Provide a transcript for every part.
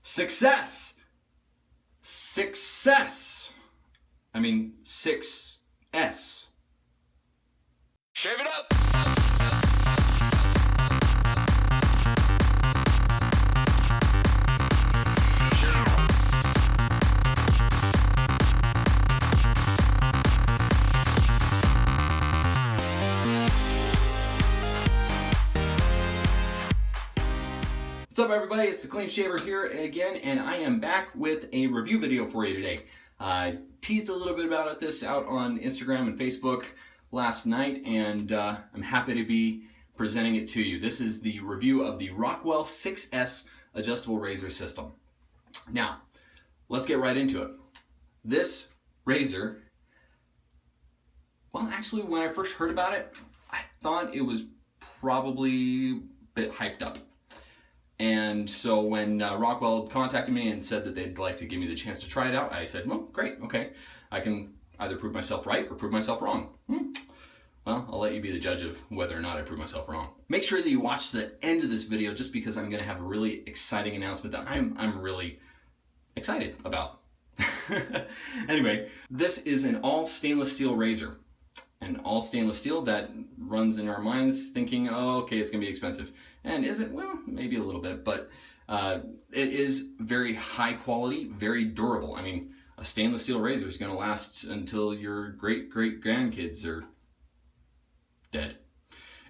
Success! Success! I mean, 6S. Shave it up! What's up, everybody? It's the Clean Shaver here again, and I am back with a review video for you today. I teased a little bit about this out on Instagram and Facebook last night, and I'm happy to be presenting it to you. This is the review of the Rockwell 6S adjustable razor system. Now, let's get right into it. This razor, well, actually, when I first heard about it, I thought it was probably a bit hyped up. And so when Rockwell contacted me and said that they'd like to give me the chance to try it out, I said, well, great, okay. I can either prove myself right or prove myself wrong. Well, I'll let you be the judge of whether or not I prove myself wrong. Make sure that you watch the end of this video just because I'm going to have a really exciting announcement that I'm really excited about. Anyway, this is an all stainless steel razor. And all stainless steel, that runs in our minds thinking, oh, okay, it's gonna be expensive. And is it? Well, maybe a little bit, but it is very high quality, very durable. I mean, a stainless steel razor is gonna last until your great-great-grandkids are dead.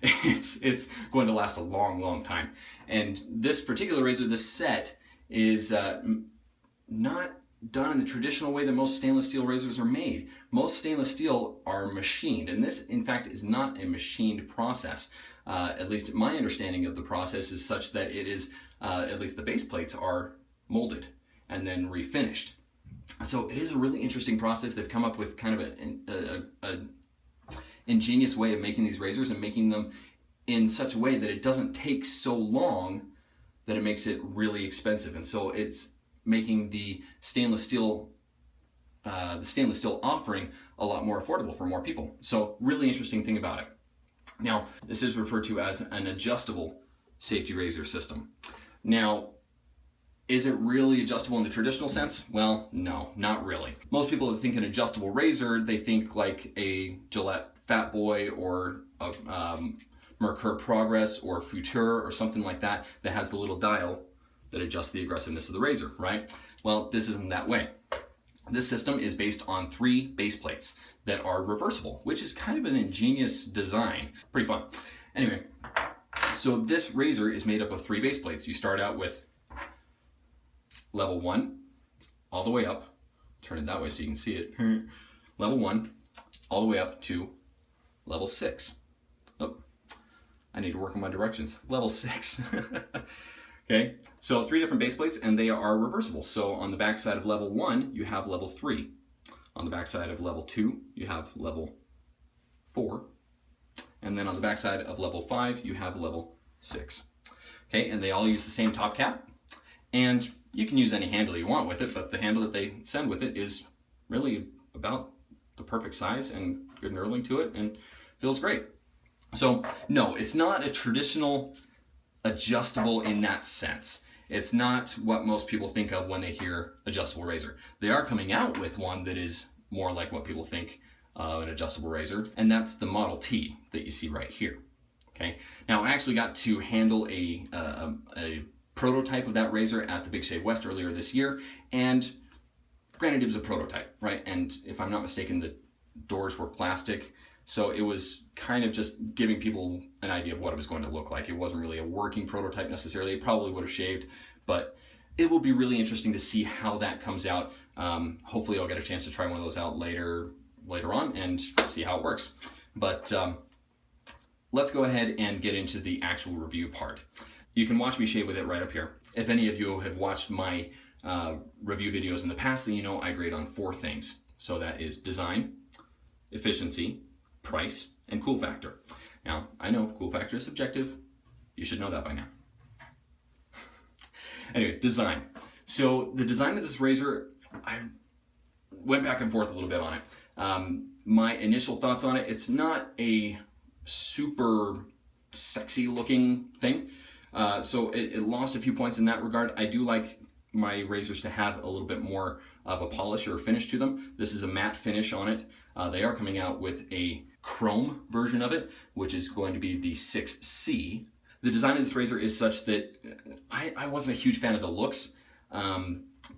It's going to last a long, long time. And this particular razor, this set, is not done in the traditional way that most stainless steel razors are made. Most stainless steel are machined, and this in fact is not a machined process. At least my understanding of the process is such that it is, at least the base plates are molded and then refinished. So it is a really interesting process. They've come up with kind of an ingenious way of making these razors and making them in such a way that it doesn't take so long that it makes it really expensive. And so it's making the stainless steel offering a lot more affordable for more people. So really interesting thing about it. Now, this is referred to as an adjustable safety razor system. Now, is it really adjustable in the traditional sense? Well, no, not really. Most people that think an adjustable razor, they think like a Gillette Fat Boy or a Mercur Progress or Future or something like that that has the little dial that adjusts the aggressiveness of the razor, right? Well, this isn't that way. This system is based on 3 base plates that are reversible, which is kind of an ingenious design. Pretty fun. Anyway, so this razor is made up of 3 base plates. You start out with level 1 all the way up. Turn it that way so you can see it. Level 1 all the way up to level 6. Oh, I need to work on my directions. Level 6. Okay, so 3 different base plates, and they are reversible. So on the back side of level 1, you have level 3. On the back side of level 2, you have level 4. And then on the back side of level 5, you have level 6. Okay, and they all use the same top cap. And you can use any handle you want with it, but the handle that they send with it is really about the perfect size and good knurling to it and feels great. So no, it's not a traditional adjustable in that sense. It's not what most people think of when they hear adjustable razor. They are coming out with one that is more like what people think of an adjustable razor, and that's the Model T that you see right here. Okay. Now I actually got to handle a prototype of that razor at the Big Shave West earlier this year, and granted it was a prototype, right? And if I'm not mistaken, the doors were plastic. So it was kind of just giving people an idea of what it was going to look like. It wasn't really a working prototype necessarily. It probably would have shaved, but it will be really interesting to see how that comes out. Hopefully I'll get a chance to try one of those out later on and see how it works. But let's go ahead and get into the actual review part. You can watch me shave with it right up here. If any of you have watched my review videos in the past, then you know I grade on 4 things. So that is design, efficiency, price, and cool factor. Now, I know cool factor is subjective. You should know that by now. Anyway, design. So the design of this razor, I went back and forth a little bit on it. My initial thoughts on it, it's not a super sexy looking thing. So it lost a few points in that regard. I do like my razors to have a little bit more of a polish or a finish to them. This is a matte finish on it. They are coming out with a chrome version of it, which is going to be the 6C. The design of this razor is such that I wasn't a huge fan of the looks,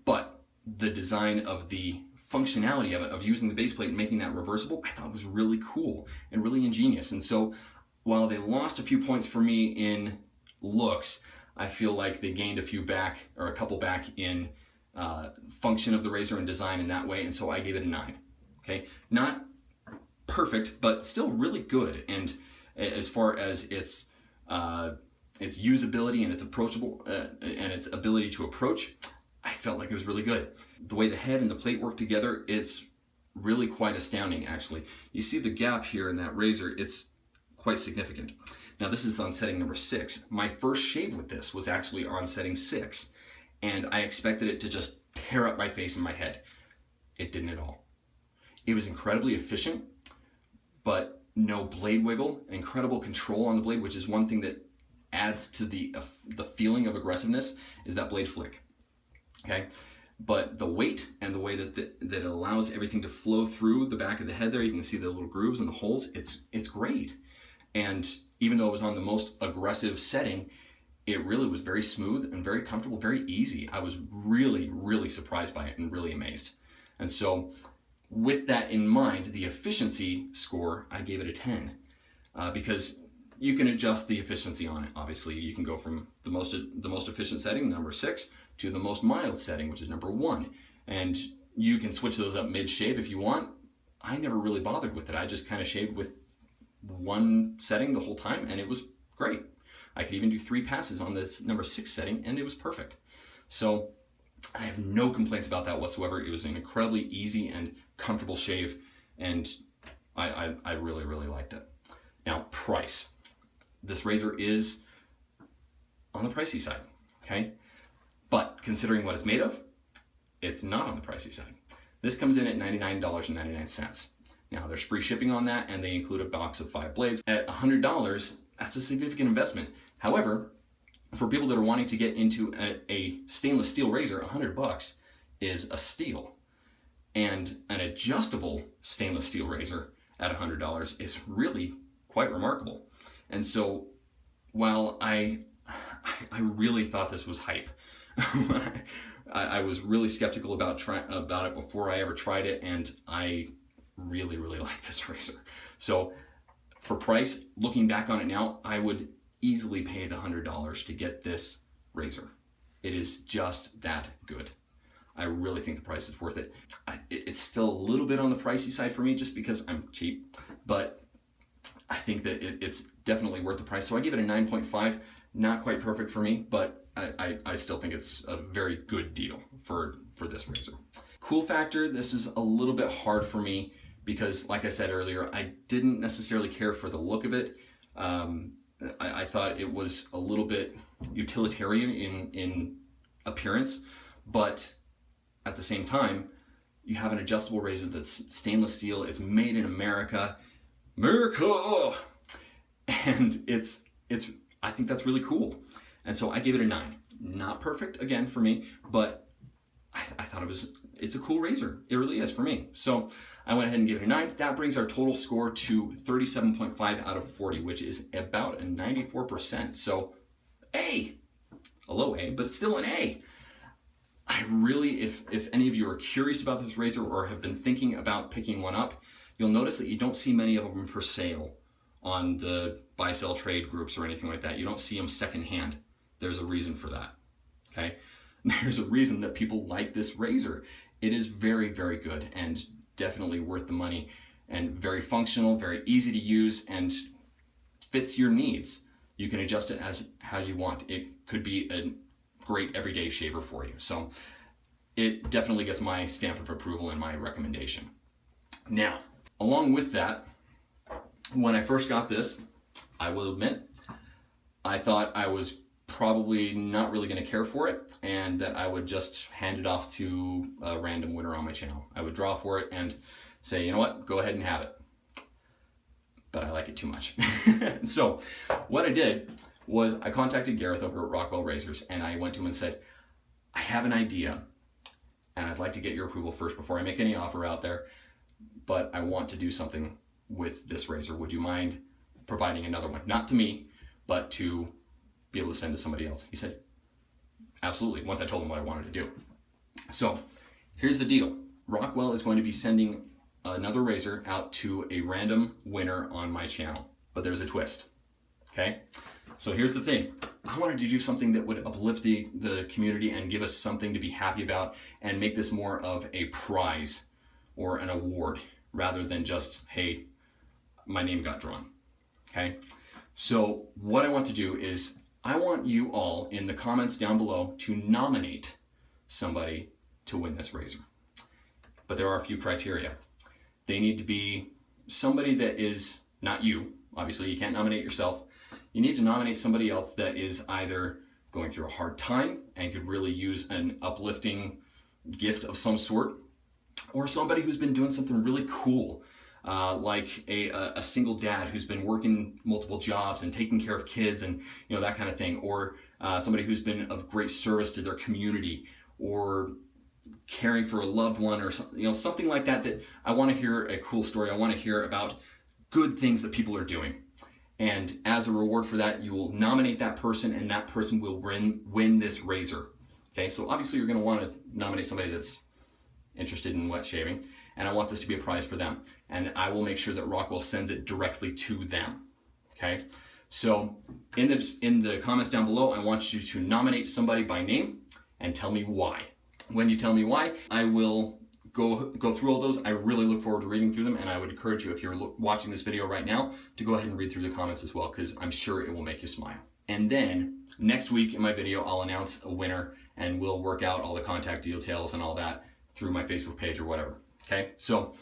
but the design of the functionality of it, of using the base plate and making that reversible, I thought was really cool and really ingenious. And so while they lost a few points for me in looks, I feel like they gained a few back, or a couple back in function of the razor and design in that way, and so I gave it a 9. Okay, not perfect, but still really good. And as far as its usability and its approachable and its ability to approach, I felt like it was really good. The way the head and the plate work together, it's really quite astounding, actually. You see the gap here in that razor, it's quite significant. Now this is on setting number 6. My first shave with this was actually on setting 6, and I expected it to just tear up my face and my head. It didn't at all. It was incredibly efficient, but no blade wiggle, incredible control on the blade, which is one thing that adds to the feeling of aggressiveness, is that blade flick. Okay, but the weight and the way that it allows everything to flow through the back of the head there, you can see the little grooves and the holes, it's great. And even though it was on the most aggressive setting, it really was very smooth and very comfortable, very easy. I was really, really surprised by it and really amazed. And so with that in mind, the efficiency score, I gave it a 10, because you can adjust the efficiency on it. Obviously, you can go from the most efficient setting, number 6, to the most mild setting, which is number 1. And you can switch those up mid-shave if you want. I never really bothered with it. I just kind of shaved with one setting the whole time, and it was great. I could even do 3 passes on the number 6 setting, and it was perfect. So I have no complaints about that whatsoever. It was an incredibly easy and comfortable shave, and I really, really liked it. Now, price. This razor is on the pricey side, okay? But considering what it's made of, it's not on the pricey side. This comes in at $99.99. Now, there's free shipping on that, and they include a box of 5 blades. At $100, that's a significant investment. However, for people that are wanting to get into a stainless steel razor, $100 is a steal. And an adjustable stainless steel razor at $100 is really quite remarkable. And so while I really thought this was hype, I was really skeptical about it before I ever tried it, and I really, really like this razor. So for price, looking back on it now, I would easily pay the $100 to get this razor. It is just that good. I really think the price is worth it. It's still a little bit on the pricey side for me just because I'm cheap, but I think that it's definitely worth the price. So I give it a 9.5, not quite perfect for me, but I still think it's a very good deal for this razor. Cool factor, this is a little bit hard for me because, like I said earlier, I didn't necessarily care for the look of it. I thought it was a little bit utilitarian in appearance, but at the same time, you have an adjustable razor that's stainless steel, it's made in America, and it's I think that's really cool. And so I gave it a 9. Not perfect, again, for me, but I thought it's a cool razor. It really is for me. So I went ahead and gave it a 9. That brings our total score to 37.5 out of 40, which is about a 94%. So a low A, but it's still an A. I really, if any of you are curious about this razor or have been thinking about picking one up, you'll notice that you don't see many of them for sale on the buy-sell trade groups or anything like that. You don't see them secondhand. There's a reason for that, okay? There's a reason that people like this razor. It is very, very good and definitely worth the money, and very functional, very easy to use, and fits your needs. You can adjust it as how you want. It could be a great everyday shaver for you. So it definitely gets my stamp of approval and my recommendation. Now, along with that, when I first got this, I will admit, I thought I was probably not really going to care for it, and that I would just hand it off to a random winner on my channel. I would draw for it and say, you know what, go ahead and have it. But I like it too much. So what I did was I contacted Gareth over at Rockwell Razors, and I went to him and said, I have an idea, and I'd like to get your approval first before I make any offer out there, but I want to do something with this razor. Would you mind providing another one? Not to me, but to be able to send to somebody else. He said, absolutely, once I told him what I wanted to do. So here's the deal. Rockwell is going to be sending another razor out to a random winner on my channel, but there's a twist, okay? So here's the thing. I wanted to do something that would uplift the community and give us something to be happy about and make this more of a prize or an award rather than just, hey, my name got drawn, okay? So what I want to do is I want you all in the comments down below to nominate somebody to win this razor. But there are a few criteria. They need to be somebody that is not you. Obviously, you can't nominate yourself. You need to nominate somebody else that is either going through a hard time and could really use an uplifting gift of some sort, or somebody who's been doing something really cool, like a single dad who's been working multiple jobs and taking care of kids and that kind of thing, or somebody who's been of great service to their community, or caring for a loved one, or something like that. That I want to hear a cool story. I want to hear about good things that people are doing. And as a reward for that, you will nominate that person, and that person will win this razor. Okay, so obviously you're going to want to nominate somebody that's interested in wet shaving, and I want this to be a prize for them. And I will make sure that Rockwell sends it directly to them. Okay, so in the comments down below, I want you to nominate somebody by name and tell me why. When you tell me why, I will go through all those. I really look forward to reading through them, and I would encourage you, if you're watching this video right now, to go ahead and read through the comments as well, because I'm sure it will make you smile. And then next week in my video, I'll announce a winner, and we'll work out all the contact details and all that through my Facebook page or whatever. Okay, so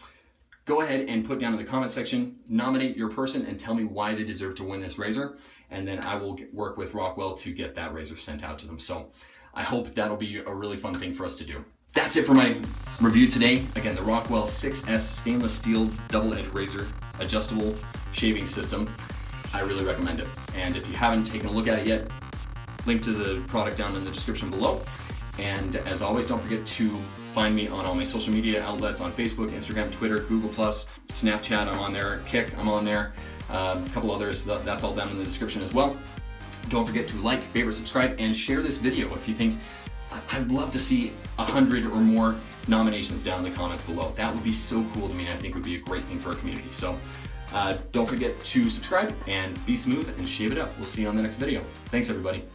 go ahead and put down in the comment section, nominate your person and tell me why they deserve to win this razor, and then I will work with Rockwell to get that razor sent out to them. So I hope that'll be a really fun thing for us to do. That's it for my review today. Again, the Rockwell 6S stainless steel double-edged razor adjustable shaving system. I really recommend it. And if you haven't taken a look at it yet, link to the product down in the description below. And as always, don't forget to find me on all my social media outlets on Facebook, Instagram, Twitter, Google+, Snapchat, I'm on there, Kick, I'm on there, a couple others, that's all down in the description as well. Don't forget to like, favorite, subscribe, and share this video if you think. I'd love to see 100 or more nominations down in the comments below. That would be so cool to me, and I think it would be a great thing for our community. So don't forget to subscribe and be smooth and shave it up. We'll see you on the next video. Thanks, everybody.